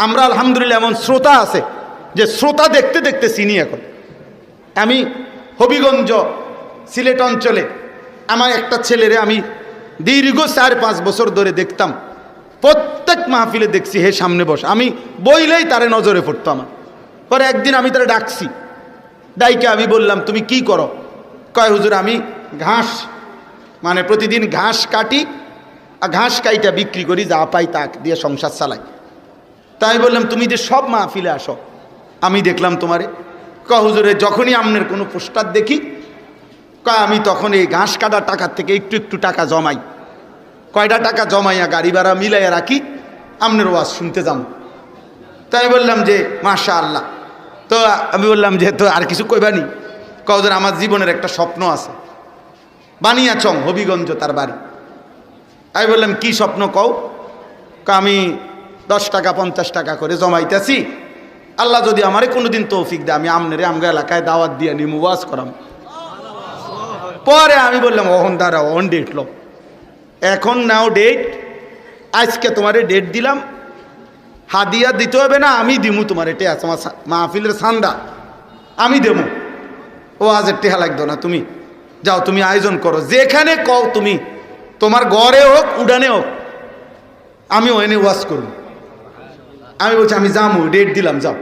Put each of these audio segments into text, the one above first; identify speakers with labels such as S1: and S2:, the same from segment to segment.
S1: আমরা আলহামদুলিল্লাহ এমন শ্রোতা আছে যে শ্রোতা দেখতে দেখতে চিনি এখন। আমি হবিগঞ্জ সিলেট অঞ্চলে আমার একটা ছেলেরে আমি দীর্ঘ 4-5 বছর ধরে দেখতাম, প্রত্যেক মাহফিলে দেখছি হে সামনে বস, আমি বইলেই তারে নজরে পড়তো আমার। পরে একদিন আমি তারে ডাকছি, ডাইকে আমি বললাম তুমি কি করো? কয় হুজুর আমি ঘাস, মানে প্রতিদিন ঘাস কাটি আর ঘাস কাইটা বিক্রি করি, যা পাই তা দিয়ে সংসার চালাই। তাই বললাম তুমি যে সব মাহফিলে আসো, আমি দেখলাম তোমারে। কয় হুজুরে যখনই আপনার কোনো পোস্টার দেখি, কয় আমি তখন এই ঘাস কাটার টাকার থেকে একটু একটু টাকা জমাই, কয়টা টাকা জমাইয়া গাড়ি ভাড়া মিলাইয়া রাখি, আপনার ওয়াজ শুনতে যাম। তাই বললাম যে মাশাআল্লাহ। তো আমি বললাম যে তো আর কিছু কইবানি? কয় হুজুর আমার জীবনের একটা স্বপ্ন আছে, বানিয়াচং হবিগঞ্জ তার বাড়ি। আমি বললাম কি স্বপ্ন কও? আমি 10 টাকা 50 টাকা করে জমাইতেছি, আল্লাহ যদি আমারে কোনোদিন তৌফিক দেয় আমি আমনেরে আমগা এলাকায় দাওয়াত দিয়ে নিমু, ওয়াজ করাম। পরে আমি বললাম ওহন দাঁড়া, অন ডেট লো, এখন নাও ডেট, আজকে তোমারে ডেট দিলাম, হাদিয়া দিতে হবে না, আমি দিমু তোমার, এটা আছে আমার মাহফিলের সান্দা, আমি দেবো। ও আজ টেহা লাগতো না, তুমি যাও, তুমি আয়োজন করো, যেখানে কও তুমি, তোমার ঘরে হোক উডানে হোক, আমি ওখানে ওয়াজ করব। আমি বলছি আমি যাবো, ডেট দিলাম, যাও।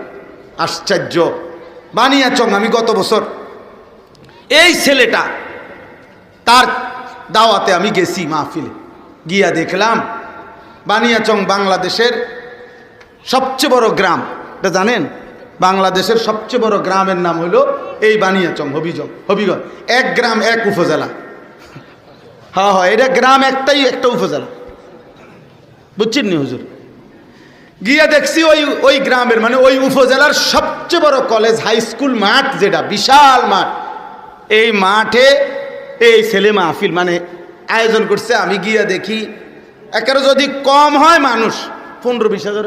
S1: আশ্চর্য, বানিয়াচং আমি গত বছর এই ছেলেটা তার দাওয়াতে আমি গেছি মাহফিলে, গিয়া দেখলাম বানিয়াচং বাংলাদেশের সবচেয়ে বড় গ্রাম, এটা জানেন? বাংলাদেশের সবচেয়ে বড় গ্রামের নাম হলো এই বানিয়াচং হবিগঞ্জ। এক গ্রাম এক উপজেলা। হ্যাঁ হ্যাঁ, এটা গ্রাম একটাই, একটা উপজেলা, বুঝছেন নি হুজুর? গিয়া দেখছি ওই গ্রামের মানে ওই উপজেলার সবচেয়ে বড় কলেজ হাই স্কুল মাঠ, যেটা বিশাল মাঠ, এই মাঠে এই ছেলে মাহফিল মানে আয়োজন করছে। আমি গিয়া দেখি একেবারে যদি কম হয় মানুষ 15-20 হাজার,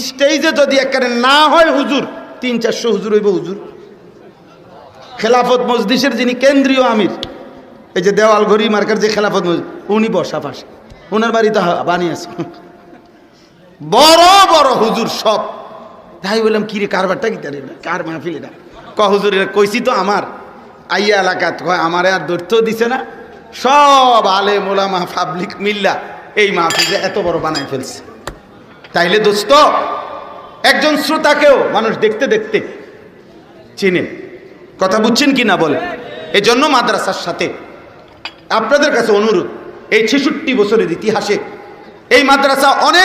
S1: স্টেজে যদি একেবারে না হয় হুজুর 300-400 হুজুর হইব। হুজুর খেলাফত মজলিসের যিনি কেন্দ্রীয় আমির, এই যে দেওয়াল ঘড়ি মার্কার যে খেলাফত মজলিস, উনি বসা পাশে, ওনার বাড়িতে বানিয়েছে বড় বড় হুজুর সব। তাই বললাম কি রে কারবারটা কি, তার কার মাহফিল এটা? হুজুর কইছি তো আমার আইয়া এলাকাত, আমার আর দৈর্ঘ্য দিছে না, সব আলেম ওলামা পাবলিক মিল্লা এই মাহফিলে এত বড় বানায় ফেলছে। তাইলে দোস্ত, একজন শ্রোতাকেও মানুষ দেখতে দেখতে চিনে। কথা বুঝছেন কি না বলে? এই জন্য মাদ্রাসার সাথে আপনাদের কাছে অনুরোধ, এই 66 বছরের ইতিহাসে এই মাদ্রাসা অনেক